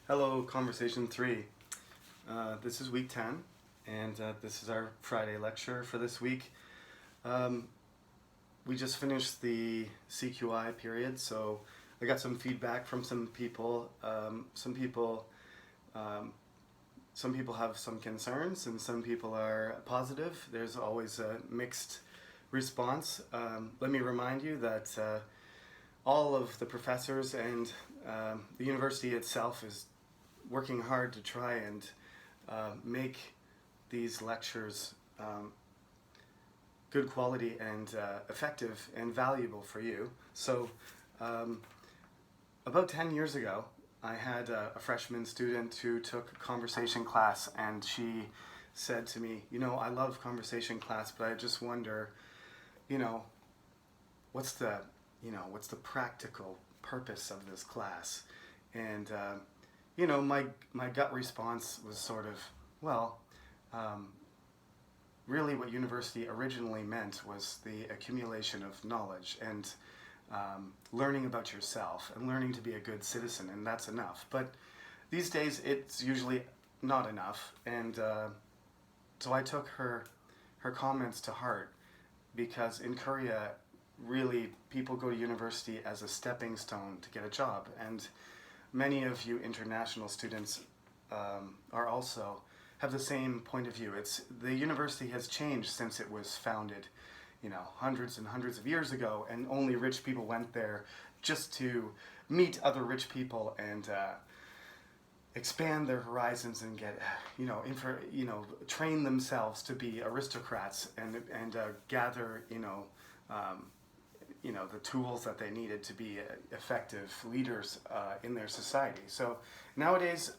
Hello, Conversation 3. This is week 10, and this is our Friday lecture for this week. Um, we just finished the CQI period, so I got some feedback from some people. Um, some people have some concerns, and some people are positive. There's always a mixed response. Let me remind you that all of the professors and the university itself is working hard to try and make these lectures good quality and effective and valuable for you. So um, about 10 years ago, I had a freshman student who took a conversation class, and she said to me, I love conversation class, but I just wonder, you know, what's the, what's the practical purpose of this class? And my gut response was sort of, well, um, really what university originally meant was the accumulation of knowledge and learning about yourself and learning to be a good citizen, and that's enough. But these days, it's usually not enough, and so I took her comments to heart, because in Korea, really, people go to university as a stepping stone to get a job, and many of you international students are also have the same point of view. It's the university has changed since it was founded, hundreds and hundreds of years ago, and only rich people went there just to meet other rich people and expand their horizons and get, train themselves to be aristocrats and gather, um, the tools that they needed to be effective leaders in their society. So nowadays,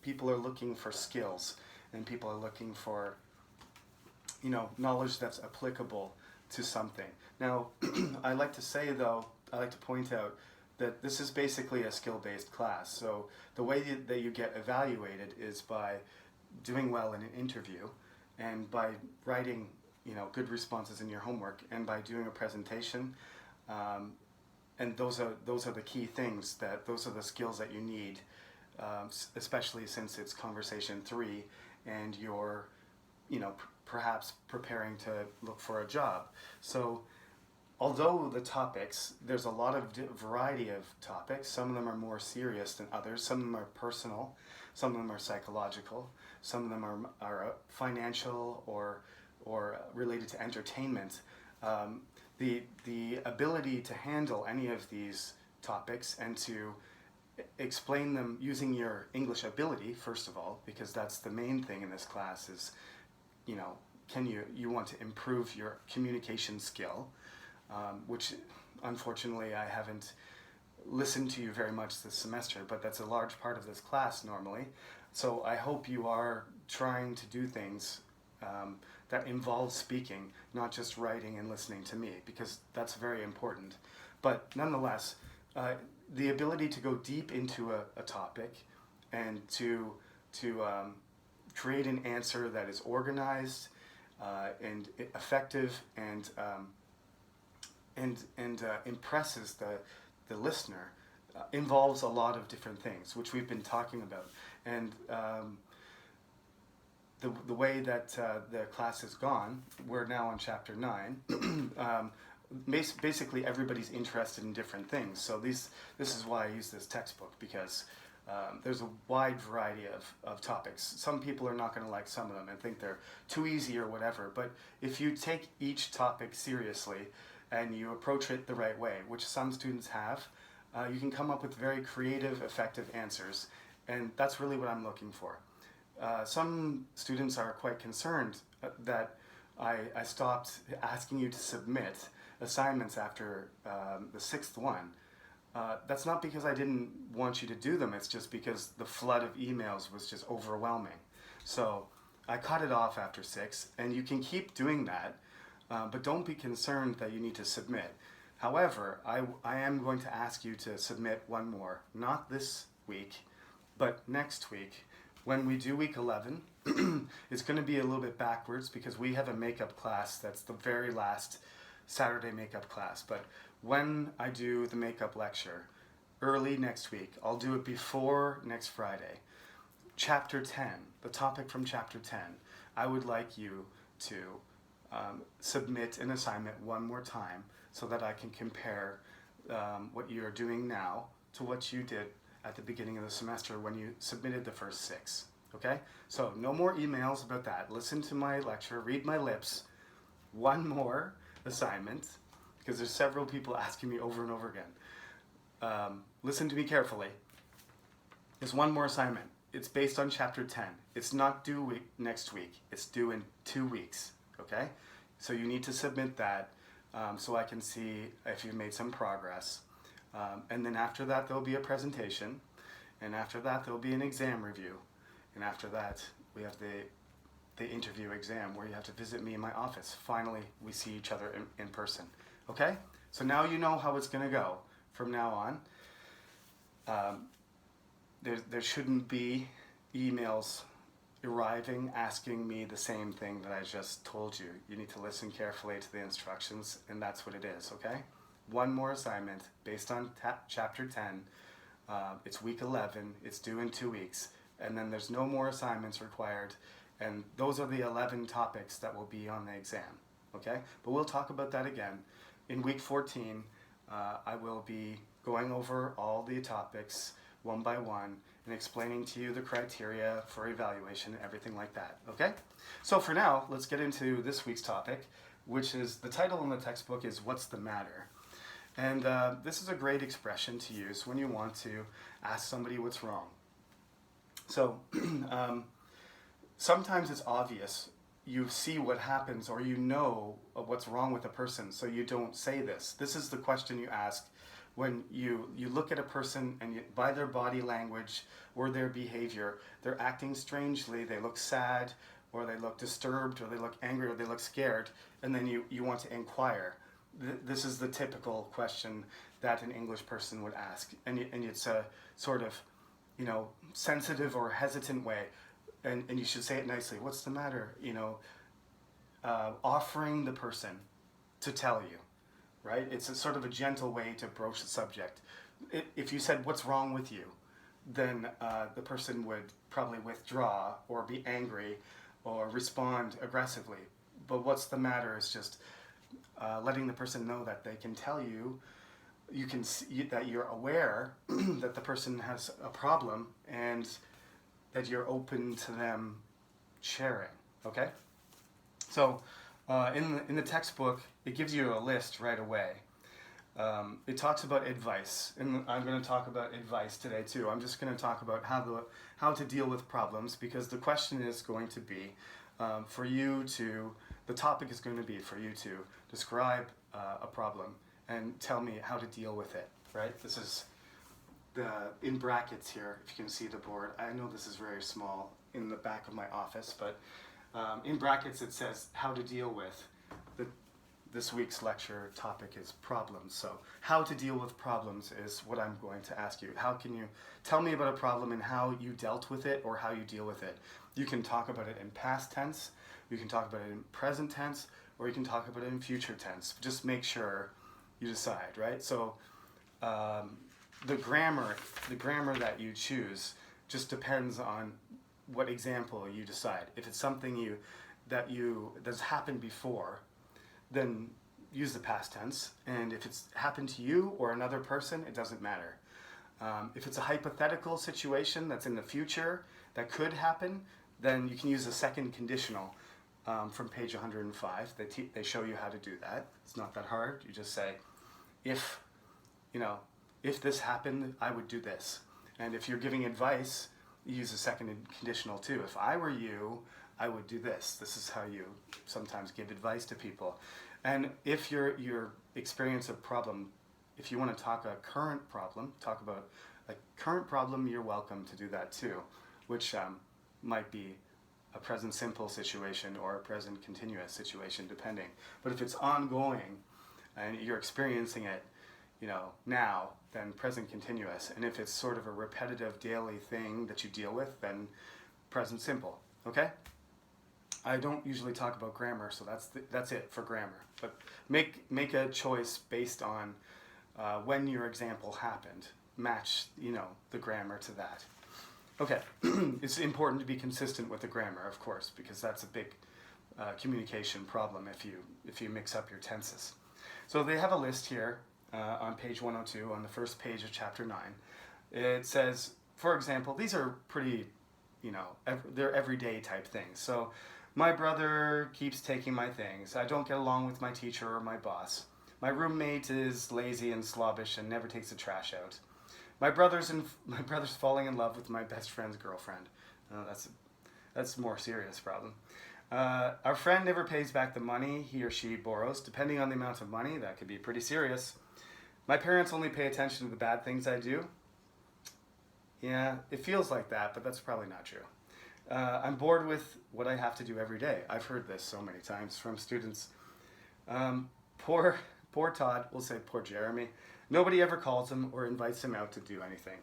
people are looking for skills, and people are looking for, knowledge that's applicable to something. Now, I like to say, though, I like to point out that this is basically a skill-based class. So the way that you get evaluated is by doing well in an interview, and by writing, good responses in your homework, and by doing a presentation. Um, and those are the key things, those are the skills that you need, especially since it's conversation 3, and you're, perhaps preparing to look for a job. So although the topics, there's a lot of variety of topics. Some of them are more serious than others. Some of them are personal. Some of them are psychological. Some of them are financial or related to entertainment. The ability to handle any of these topics and to explain them using your English ability, first of all, because that's the main thing in this class is, can you want to improve your communication skill, which unfortunately I haven't listened to you very much this semester, but that's a large part of this class normally. So I hope you are trying to do things that involve speaking, not just writing and listening to me, because that's very important. But nonetheless, the ability to go deep into a topic and to create an answer that is organized and effective and impresses the listener involves a lot of different things, which we've been talking about. And the way that the class has gone, we're now on chapter 9. Basically, everybody's interested in different things. So this is why I use this textbook, because there's a wide variety of topics. Some people are not going to like some of them and think they're too easy or whatever. But if you take each topic seriously and you approach it the right way, which some students have, you can come up with very creative, effective answers. And that's really what I'm looking for. Some students are quite concerned that I stopped asking you to submit assignments after the 6th one. That's not because I didn't want you to do them, it's just because the flood of emails was just overwhelming. So I cut it off after 6, and you can keep doing that, but don't be concerned that you need to submit. However, I am going to ask you to submit one more, not this week, but next week. When we do week 11, it's going to be a little bit backwards because we have a makeup class that's the very last Saturday makeup class. But when I do the makeup lecture, early next week. I'll do it before next Friday. Chapter 10, the topic from Chapter 10. I would like you to submit an assignment one more time so that I can compare what you're doing now to what you did at the beginning of the semester when you submitted the first 6. Okay? So no more emails about that. Listen to my lecture, read my lips. One more assignment, because there's several people asking me over and over again. Listen to me carefully. There's one more assignment. It's based on Chapter 10. It's not due next week. It's due in 2 weeks. Okay? So you need to submit that so I can see if you've made some progress. And then after that, there'll be a presentation. And after that, there'll be an exam review. And after that, we have the interview exam where you have to visit me in my office. Finally, we see each other in person. Okay? So now you know how it's going to go from now on. There shouldn't be emails arriving asking me the same thing that I just told you. You need to listen carefully to the instructions, and that's what it is, okay? One more assignment based on Chapter 10. It's week 11. It's due in 2 weeks. And then there's no more assignments required. And those are the 11 topics that will be on the exam, okay? But we'll talk about that again. In week 14, I will be going over all the topics one by one and explaining to you the criteria for evaluation and everything like that, okay? So for now, let's get into this week's topic, which is, the title in the textbook is What's the Matter? And this is a great expression to use when you want to ask somebody what's wrong. So sometimes it's obvious. You see what happens, or you know what's wrong with a person, so you don't say this. This is the question you ask when you look at a person and by their body language or their behavior, they're acting strangely, they look sad, or they look disturbed, or they look angry, or they look scared, and then you want to inquire. This is the typical question that an English person would ask, and it's a sort of, sensitive or hesitant way, and you should say it nicely. What's the matter? Offering the person to tell you, right? It's a sort of a gentle way to broach the subject. If you said, what's wrong with you? Then the person would probably withdraw or be angry or respond aggressively. But what's the matter is just letting the person know that they can tell you, you can see that you're aware that the person has a problem and that you're open to them sharing, okay? So in the textbook, it gives you a list right away. It talks about advice, and I'm going to talk about advice today too. I'm just going to talk about how to deal with problems, because the question is going to be the topic is going to be for you to describe a problem and tell me how to deal with it, right? This is in brackets here, if you can see the board. I know this is very small in the back of my office, but in brackets it says how to deal with. This week's lecture topic is problems. So how to deal with problems is what I'm going to ask you. How can you tell me about a problem and how you dealt with it, or how you deal with it? You can talk about it in past tense, you can talk about it in present tense, or you can talk about it in future tense. Just make sure you decide, right? So the grammar that you choose just depends on what example you decide. If it's something that's happened before, then use the past tense. And if it's happened to you or another person, it doesn't matter. If it's a hypothetical situation that's in the future that could happen, then you can use a second conditional from page 105. They show you how to do that. It's not that hard. You just say, if this happened, I would do this. And if you're giving advice, you use a second conditional too. If I were you, I would do this. This is how you sometimes give advice to people. And if your experience of problem, if you want to talk a current problem, talk about a current problem, you're welcome to do that too, which might be a present simple situation or a present continuous situation, depending. But if it's ongoing and you're experiencing it, now, then present continuous. And if it's sort of a repetitive daily thing that you deal with, then present simple, okay? I don't usually talk about grammar, so that's it for grammar. But make a choice based on when your example happened. match, the grammar to that. Okay, it's important to be consistent with the grammar, of course, because that's a big communication problem if you mix up your tenses. So they have a list here on page 102, on the first page of chapter 9. It says, for example, these are pretty, they're everyday type things. So, my brother keeps taking my things. I don't get along with my teacher or my boss. My roommate is lazy and slobbish and never takes the trash out. My brother's falling in love with my best friend's girlfriend. That's a more serious problem. Our friend never pays back the money he or she borrows. Depending on the amount of money, that could be pretty serious. My parents only pay attention to the bad things I do. Yeah, it feels like that, but that's probably not true. I'm bored with what I have to do every day. I've heard this so many times from students. Poor Todd, we'll say poor Jeremy. Nobody ever calls him or invites him out to do anything.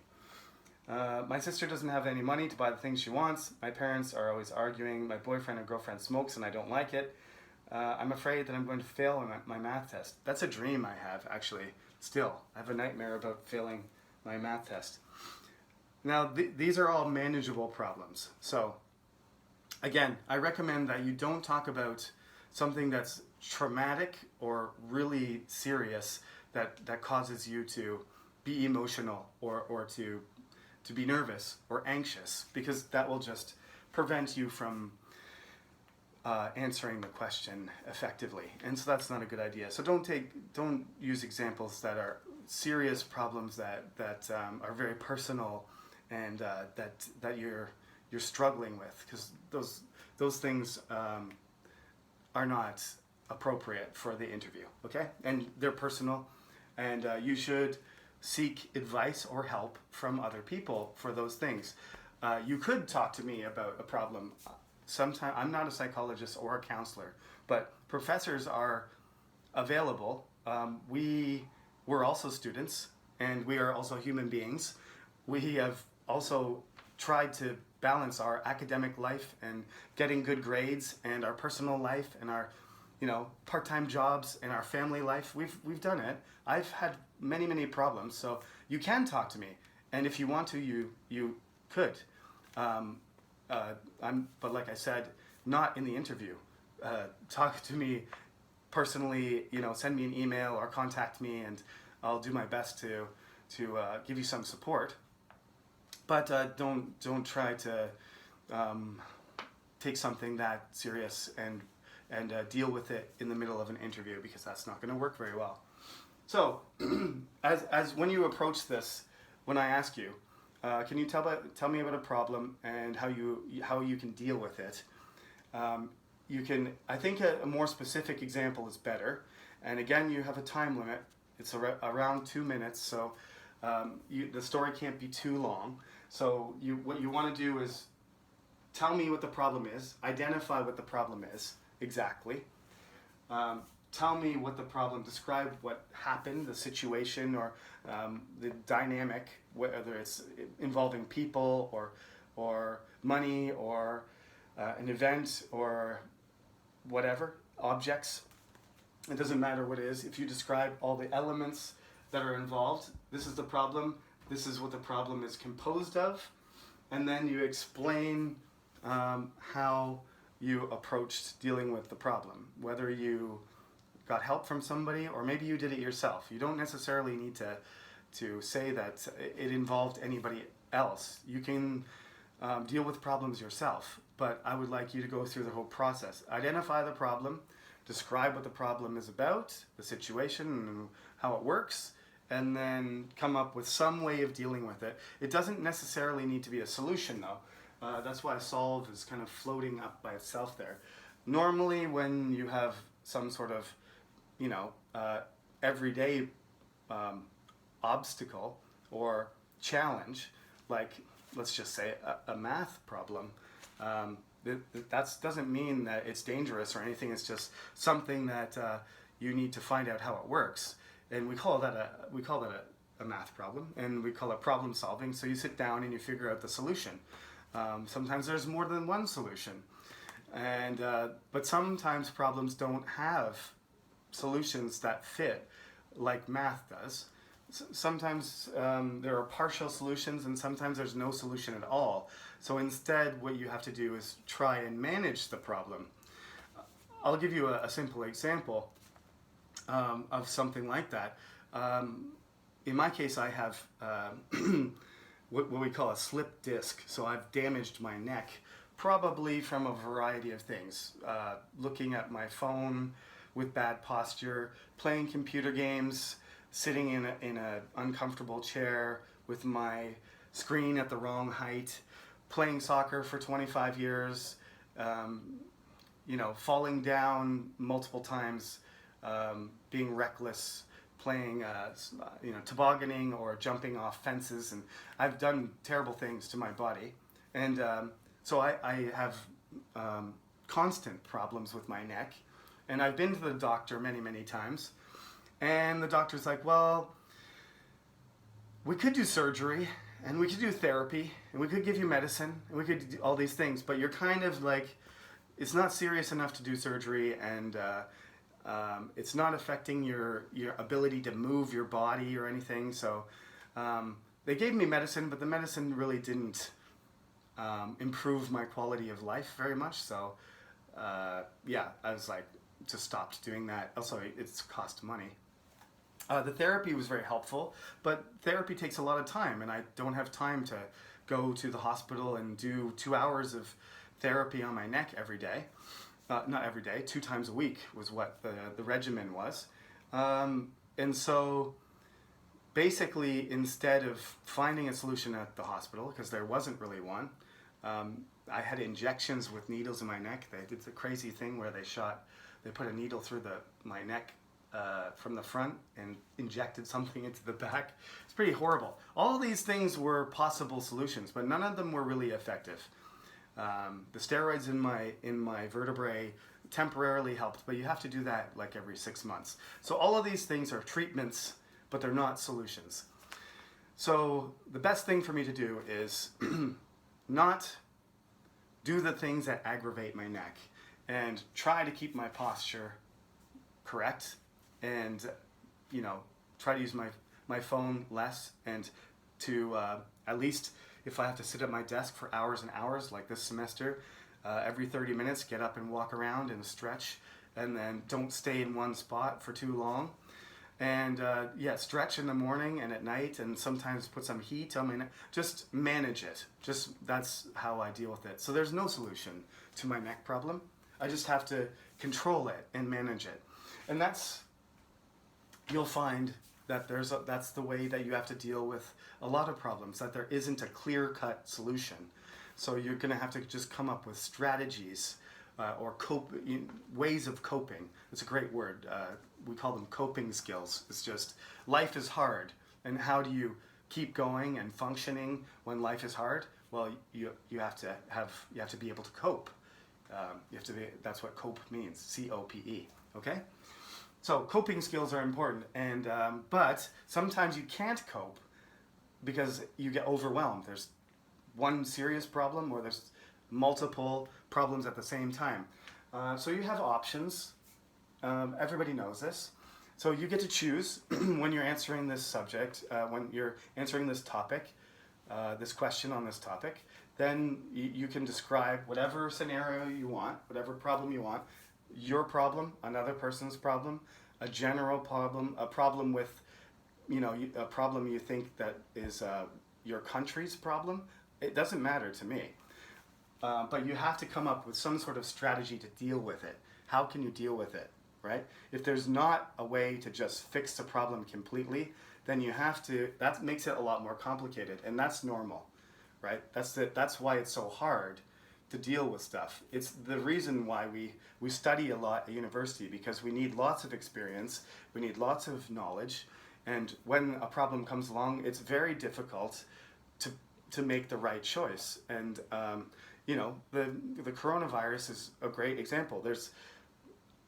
My sister doesn't have any money to buy the things she wants. My parents are always arguing. My boyfriend or girlfriend smokes and I don't like it. I'm afraid that I'm going to fail my math test. That's a dream I have, actually, still. I have a nightmare about failing my math test. Now, these are all manageable problems. So, again, I recommend that you don't talk about something that's traumatic or really serious that causes you to be emotional or to be nervous or anxious, because that will just prevent you from answering the question effectively. And so that's not a good idea. So don't use examples that are serious problems that are very personal and that you're struggling with, because those things are not appropriate for the interview. Okay, and they're personal, and you should seek advice or help from other people for those things. You could talk to me about a problem. Sometimes I'm not a psychologist or a counselor, but professors are available. We're also students, and we are also human beings. We have also tried to balance our academic life and getting good grades and our personal life and our part-time jobs and our family life. We've done it. I've had many problems, so you can talk to me, and if you want to, you could. But like I said, not in the interview. Talk to me personally. Send me an email or contact me, and I'll do my best to give you some support. But don't try to take something that serious and deal with it in the middle of an interview, because that's not going to work very well. So, as when you approach this, when I ask you, can you tell me about a problem and how you can deal with it? You can. I think a more specific example is better. And again, you have a time limit. It's around 2 minutes, so the story can't be too long. So what you want to do is tell me what the problem is, identify what the problem is exactly. Tell me what the problem, describe what happened, the situation, or the dynamic, whether it's involving people or money or an event or whatever, objects. It doesn't matter what it is. If you describe all the elements that are involved, this is the problem, this is what the problem is composed of, and then you explain how you approached dealing with the problem, whether you got help from somebody or maybe you did it yourself. You don't necessarily need to say that it involved anybody else. You can deal with problems yourself, but I would like you to go through the whole process. Identify the problem, describe what the problem is about, the situation and how it works, and then come up with some way of dealing with it. It doesn't necessarily need to be a solution, though. That's why solve is kind of floating up by itself there. Normally, when you have some sort of, everyday obstacle or challenge, like let's just say a math problem, that doesn't mean that it's dangerous or anything. It's just something that you need to find out how it works, and we call that a math problem, and we call it problem solving. So you sit down and you figure out the solution. Sometimes there's more than one solution, and but sometimes problems don't have solutions that fit like math does. Sometimes there are partial solutions, and sometimes there's no solution at all. So instead, what you have to do is try and manage the problem. I'll give you a simple example of something like that. In my case, I have what we call a slip disc. So I've damaged my neck, probably from a variety of things. Looking at my phone with bad posture, playing computer games, sitting in a uncomfortable chair with my screen at the wrong height, playing soccer for 25 years, falling down multiple times, being reckless, playing, tobogganing or jumping off fences, and I've done terrible things to my body, and so I have constant problems with my neck, and I've been to the doctor many, many times, and the doctor's like, well, we could do surgery, and we could do therapy, and we could give you medicine, and we could do all these things, but you're kind of like, it's not serious enough to do surgery, and it's not affecting your ability to move your body or anything. So they gave me medicine, but the medicine really didn't improve my quality of life very much. So I was like, just stopped doing that. Also, it's cost money. The therapy was very helpful, but therapy takes a lot of time, and I don't have time to go to the hospital and do 2 hours of therapy on my neck every day. Not every day, 2 times a week was what the regimen was. And so basically, instead of finding a solution at the hospital, because there wasn't really one, I had injections with needles in my neck. They did the crazy thing where they put a needle through my neck from the front and injected something into the back. It's pretty horrible. All these things were possible solutions, but none of them were really effective. The steroids in my vertebrae temporarily helped, but you have to do that like every 6 months. So all of these things are treatments, but they're not solutions. So the best thing for me to do is not do the things that aggravate my neck, and try to keep my posture correct, and try to use my phone less, and to at least, if I have to sit at my desk for hours and hours, like this semester, every 30 minutes, get up and walk around and stretch, and then don't stay in one spot for too long. And stretch in the morning and at night, and sometimes put some heat on my neck. Just manage it. That's how I deal with it. So there's no solution to my neck problem. I just have to control it and manage it. And you'll find that that's the way that you have to deal with a lot of problems, that there isn't a clear-cut solution. So you're going to have to just come up with strategies or ways of coping. It's a great word. We call them coping skills. It's just, life is hard, and how do you keep going and functioning when life is hard? Well, you have to be able to cope. That's what cope means. COPE. Okay. So coping skills are important, and but sometimes you can't cope because you get overwhelmed. There's one serious problem, or there's multiple problems at the same time. So you have options. Everybody knows this. So you get to choose when you're answering this subject, when you're answering this topic, this question on this topic. Then you can describe whatever scenario you want, whatever problem you want. Your problem, another person's problem, a general problem, a problem with, a problem you think that is your country's problem. It doesn't matter to me. But you have to come up with some sort of strategy to deal with it. How can you deal with it, right? If there's not a way to just fix the problem completely, then that makes it a lot more complicated, and that's normal, right? That's why it's so hard to deal with stuff. It's the reason why we study a lot at university, because we need lots of experience, we need lots of knowledge, and when a problem comes along, it's very difficult to make the right choice. And the coronavirus is a great example. There's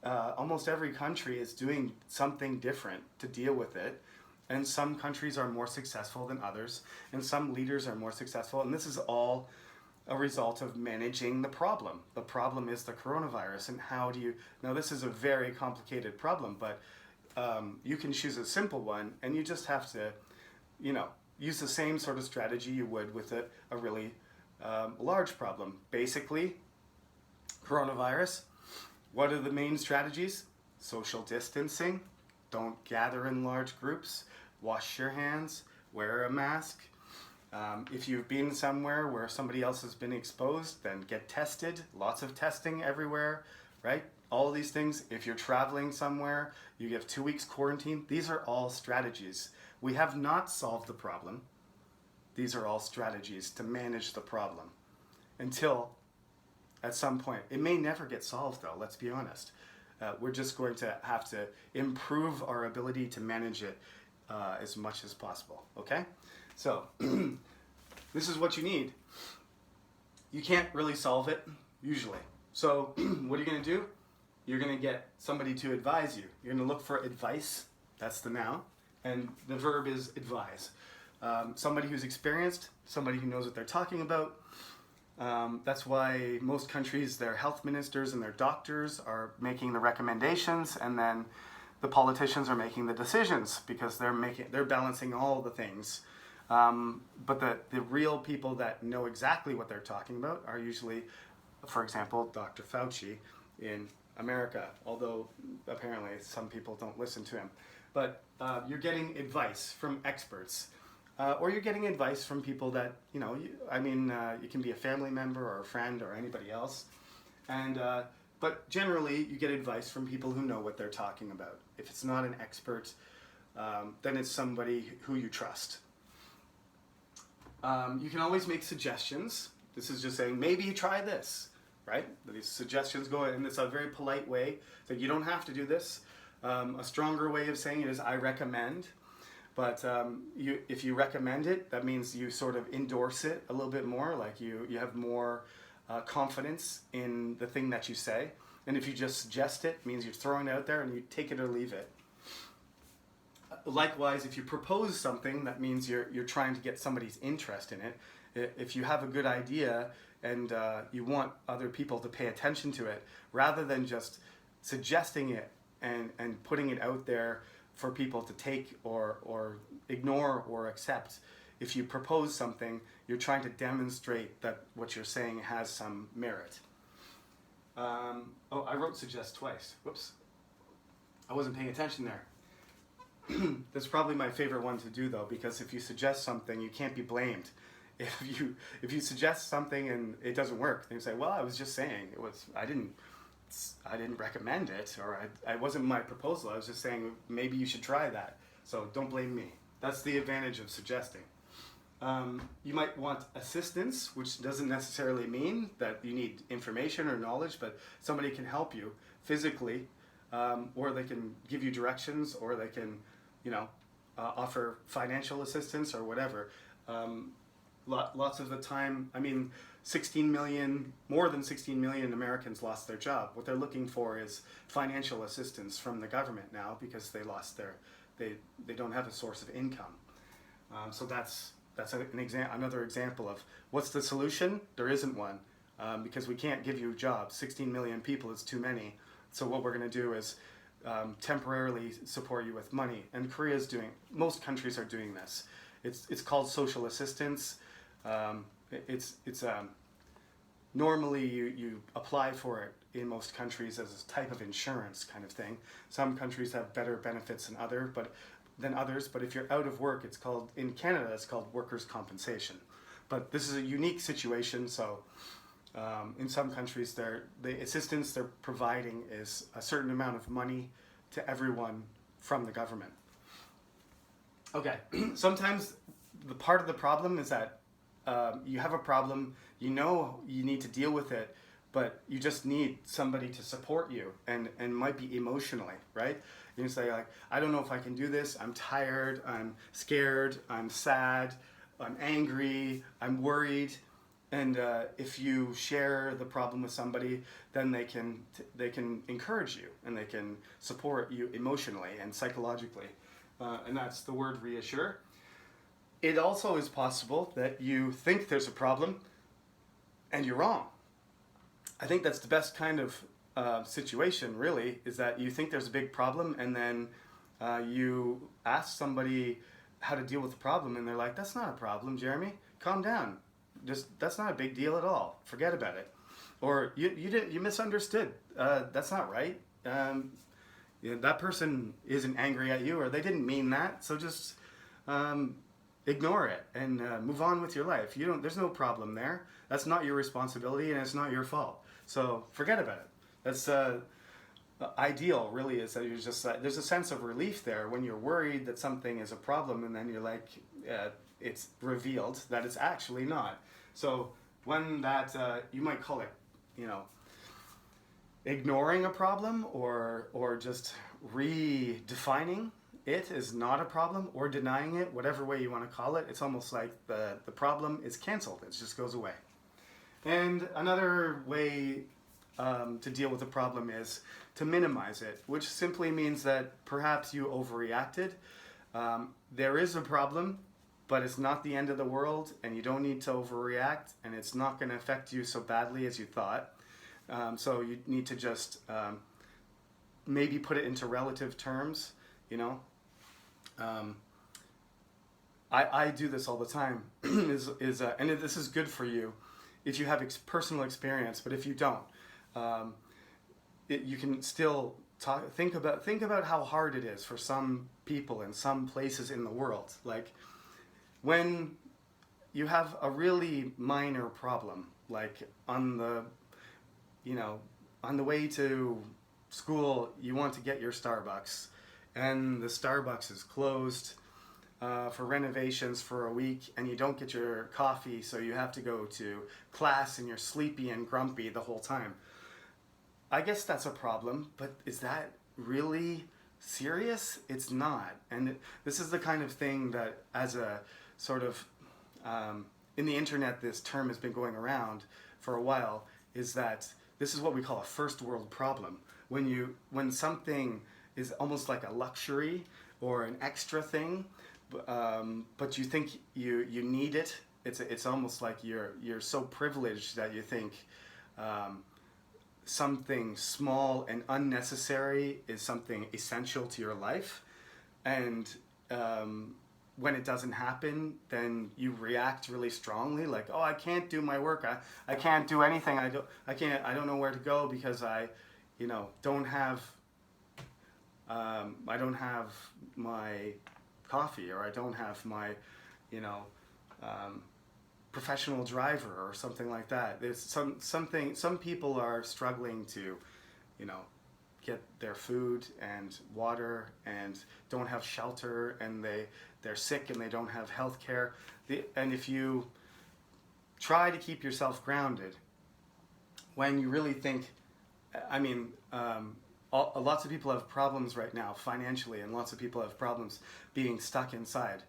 almost every country is doing something different to deal with it, and some countries are more successful than others, and some leaders are more successful, and this is all a result of managing the problem. The problem is the coronavirus, and now this is a very complicated problem, but you can choose a simple one, and you just have to, you know, use the same sort of strategy you would with a really large problem. Basically, coronavirus, what are the main strategies? Social distancing, don't gather in large groups, wash your hands, wear a mask. If you've been somewhere where somebody else has been exposed, then get tested. Lots of testing everywhere, right? All these things. If you're traveling somewhere, you have 2 weeks quarantine. These are all strategies. We have not solved the problem. These are all strategies to manage the problem until at some point. It may never get solved though, let's be honest. We're just going to have to improve our ability to manage it as much as possible, okay? So, this is what you need. You can't really solve it, usually. So, what are you going to do? You're going to get somebody to advise you. You're going to look for advice, that's the noun, and the verb is advise. Somebody who's experienced, somebody who knows what they're talking about. That's why most countries, their health ministers and their doctors are making the recommendations, and then the politicians are making the decisions because they're balancing all the things. But the real people that know exactly what they're talking about are usually, for example, Dr. Fauci in America, although apparently some people don't listen to him. But you're getting advice from experts. Or you're getting advice from people that, you know, you can be a family member or a friend or anybody else. But generally, you get advice from people who know what they're talking about. If it's not an expert, then it's somebody who you trust. You can always make suggestions. This is just saying, maybe try this, right? These suggestions go in, and it's a very polite way that you don't have to do this. A stronger way of saying it is, I recommend. But if you recommend it, that means you sort of endorse it a little bit more, like you have more confidence in the thing that you say. And if you just suggest it, it means you're throwing it out there and you take it or leave it. Likewise, if you propose something, that means you're trying to get somebody's interest in it. If you have a good idea and you want other people to pay attention to it, rather than just suggesting it and putting it out there for people to take or ignore or accept, if you propose something, you're trying to demonstrate that what you're saying has some merit. I wrote suggest twice. Whoops. I wasn't paying attention there. That's probably my favorite one to do though, because if you suggest something, you can't be blamed. If you suggest something and it doesn't work, then you say, well, I was just saying, I didn't recommend it, or it wasn't my proposal. I was just saying maybe you should try that. So don't blame me. That's the advantage of suggesting. You might want assistance, which doesn't necessarily mean that you need information or knowledge, but somebody can help you physically, or they can give you directions, or they can, offer financial assistance or whatever. Lots of the time, more than 16 million Americans lost their job. What they're looking for is financial assistance from the government now because they don't have a source of income. So that's another example of what's the solution? There isn't one, because we can't give you jobs. 16 million people is too many. So what we're going to do is temporarily support you with money. And most countries are doing this. It's called social assistance. Normally you apply for it in most countries as a type of insurance kind of thing. Some countries have better benefits than others, but if you're out of work, in Canada it's called workers' compensation. But this is a unique situation, so in some countries the assistance they're providing is a certain amount of money to everyone from the government. Okay, sometimes the part of the problem is that you have a problem, you need to deal with it, but you just need somebody to support you and might be emotionally, right? You say like, I don't know if I can do this, I'm tired, I'm scared, I'm sad, I'm angry, I'm worried. And if you share the problem with somebody, then they can encourage you and they can support you emotionally and psychologically. And that's the word reassure. It also is possible that you think there's a problem and you're wrong. I think that's the best kind of situation, really, is that you think there's a big problem and then You ask somebody how to deal with the problem, and they're like, "That's not a problem, Jeremy. Calm down. Just that's not a big deal at all. Forget about it." Or you misunderstood. That's not right. That person isn't angry at you, or they didn't mean that. So just um, ignore it and move on with your life. You don't. There's no problem there. That's not your responsibility, and it's not your fault. So forget about it. That's ideal. Really, is that you're just there's a sense of relief there when you're worried that something is a problem, and then you're like, it's revealed that it's actually not. So when that you might call it, you know, ignoring a problem or just redefining it is not a problem, or denying it, whatever way you want to call it. It's almost like the problem is canceled. It just goes away. And another way to deal with a problem is to minimize it, which simply means that perhaps you overreacted. There is a problem, but it's not the end of the world, and you don't need to overreact, and it's not going to affect you so badly as you thought. So you need to just maybe put it into relative terms, you know. I do this all the time, and this is good for you if you have personal experience, but if you don't, you can still think about how hard it is for some people in some places in the world. Like when you have a really minor problem, like on the way to school, you want to get your Starbucks, and the Starbucks is closed for renovations for a week, and you don't get your coffee, so you have to go to class, and you're sleepy and grumpy the whole time. I guess that's a problem, but is that really serious? It's not. And this is the kind of thing that, as a sort of, in the internet, this term has been going around for a while, is that this is what we call a first world problem. When something is almost like a luxury or an extra thing, but you think you need it. It's almost like you're so privileged that you think something small and unnecessary is something essential to your life, and when it doesn't happen, then you react really strongly, like, oh, I can't do my work, I can't do anything, I don't know where to go because I don't have my coffee, or I don't have my professional driver or something like that. There's some people are struggling to get their food and water and don't have shelter, and they're sick and they don't have health care. And if you try to keep yourself grounded when you really think, lots of people have problems right now financially, and lots of people have problems being stuck inside,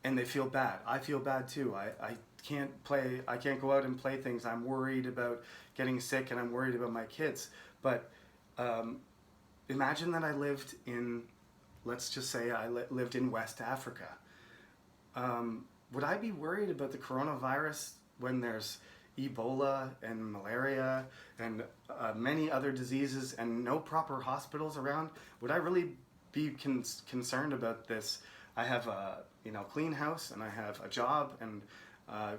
and they feel bad. I feel bad too. I can't go out and play things. I'm worried about getting sick, and I'm worried about my kids. But imagine that I lived in, let's just say I lived in West Africa. Would I be worried about the coronavirus when there's Ebola and malaria and many other diseases and no proper hospitals around? Would I really be concerned about this? I have a clean house, and I have a job, and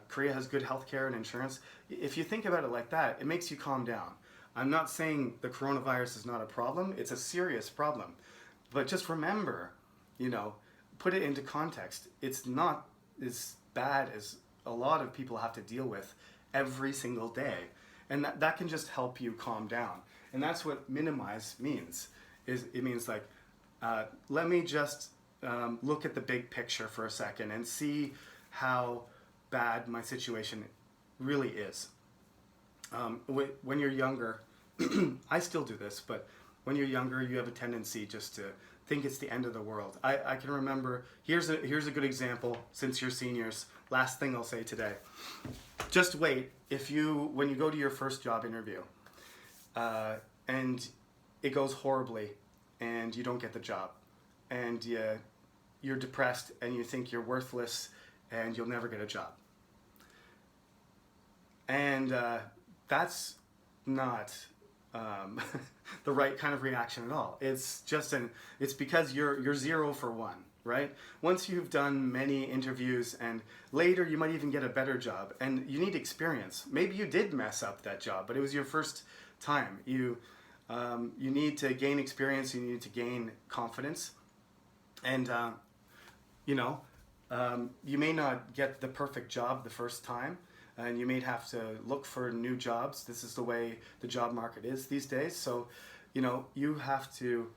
Korea has good healthcare and insurance. If you think about it like that, it makes you calm down. I'm not saying the coronavirus is not a problem. It's a serious problem. But just remember, put it into context. It's not as bad as a lot of people have to deal with every single day. And that can just help you calm down. And that's what minimize means. It means like, let me just look at the big picture for a second and see how bad my situation really is. When you're younger, I still do this, but when you're younger, you have a tendency just to think it's the end of the world. I can remember, here's a good example, since you're seniors, last thing I'll say today. Just wait, when you go to your first job interview, and it goes horribly, and you don't get the job, and you're depressed, and you think you're worthless, and you'll never get a job. And that's not the right kind of reaction at all. It's because you're 0 for 1, right? Once you've done many interviews and later you might even get a better job, and you need experience. Maybe you did mess up that job, but it was your first time. You need to gain experience, you need to gain confidence, and you may not get the perfect job the first time, and you may have to look for new jobs. This is the way the job market is these days. So, you have to,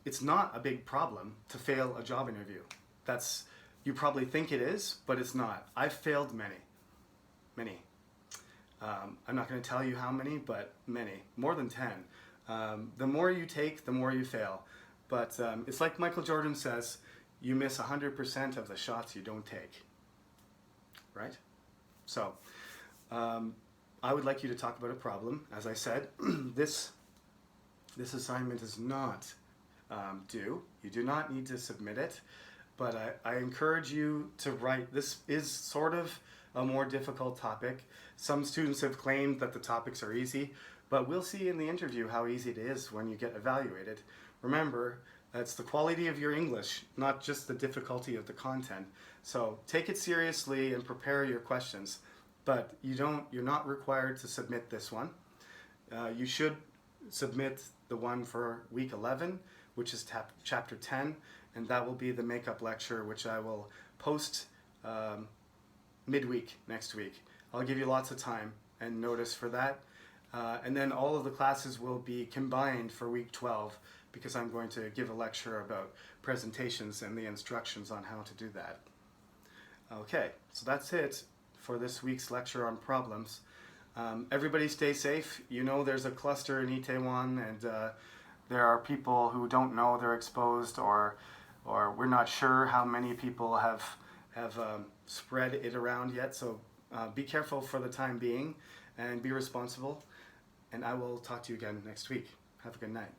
it's not a big problem to fail a job interview. You probably think it is, but it's not. I've failed many. I'm not going to tell you how many, but many, more than 10. The more you take, the more you fail. But it's like Michael Jordan says, you miss 100% of the shots you don't take. Right? So, I would like you to talk about a problem. As I said, this assignment is not due. You do not need to submit it, but I encourage you to write. This is sort of a more difficult topic. Some students have claimed that the topics are easy, but we'll see in the interview how easy it is when you get evaluated. Remember, it's the quality of your English, not just the difficulty of the content. So take it seriously and prepare your questions, but you're not required to submit this one. You should submit the one for week 11, which is chapter 10, and that will be the makeup lecture, which I will post midweek next week. I'll give you lots of time and notice for that. And then all of the classes will be combined for week 12, because I'm going to give a lecture about presentations and the instructions on how to do that. Okay, so that's it for this week's lecture on problems. Everybody stay safe. There's a cluster in Itaewon, and there are people who don't know they're exposed, or we're not sure how many people have spread it around yet. So be careful for the time being and be responsible. And I will talk to you again next week. Have a good night.